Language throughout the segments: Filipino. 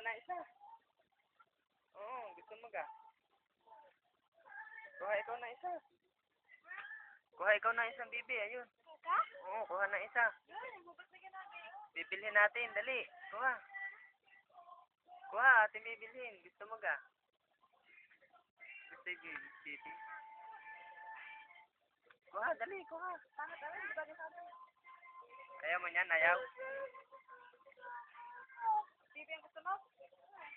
na isa. Oo, gusto mo ka? Kuha ikaw na isa. Kuha ikaw na isang bibi, ayun. Oo, kuha na isa. Bibilhin natin, dali. Kuha. Kuha, ate bibilhin. Gusto mo ka? Gusto yung bibi? Kuha, dali, kuha. Ayaw mo niyan, ayaw? Bibi ang gusto mo?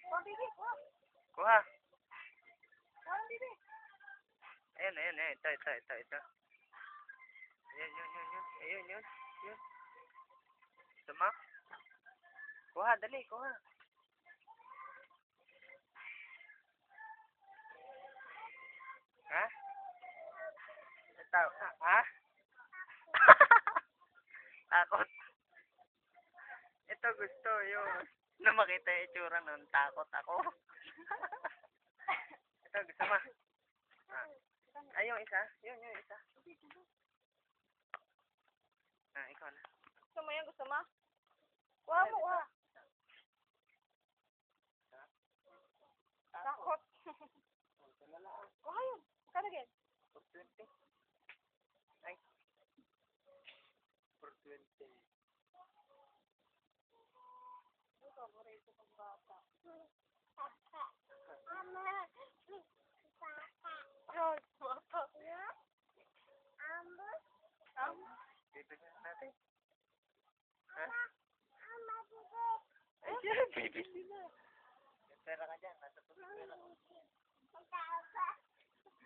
Kuha, bibi, kuha. Kuha. Kuha ang bibi. Ayun, ayun, ayun. Ito. Ayun. Yun. Gusto mo? Kuha, dali, kuha. Ha? Ito, ha? Takot. Ito gusto yun. Na makita yung itsura nun, takot ako. Ito, gusto mo? Ay, yung isa? Yung isa. Ikaw na. Gusto mo yan? Gusto mo? Kuha mo, kuha. Takot. Kuha yun. Kalagin. 420. Ay. 420. Ang paborito kong bata. Yan, bata. Bibigyan natin. Ha? Ay, Bibili na. May pera ka dyan. Nasa tubig pera ko.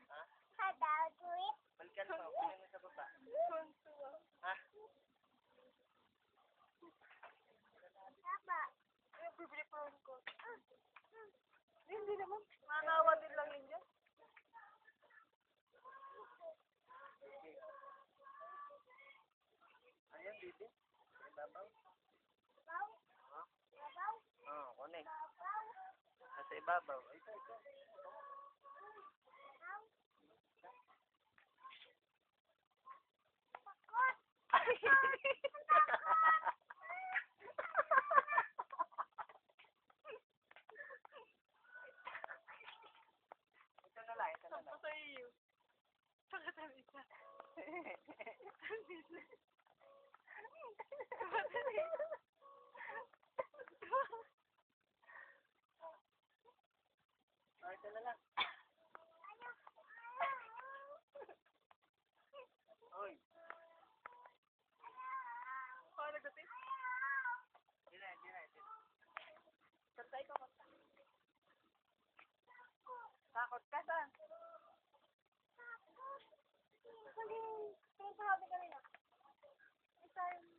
Ha? Balikan mo. Kunin mo sa baba. Ha? ay, bibili pa rin ko. Hindi naman. Manawa din lang yun dyan. Ayan, bibi. May babaw. Oo, kunin. Nasa ibabaw. Ito. Ito na lang. Sampo sa iyo. Pagkatabi ka. Ito na lang. Oy. Kuha nagdating. Di na. Tatay ka mata. Takot ka saan? Hindi. Tingin sa habi kanina. Isa yung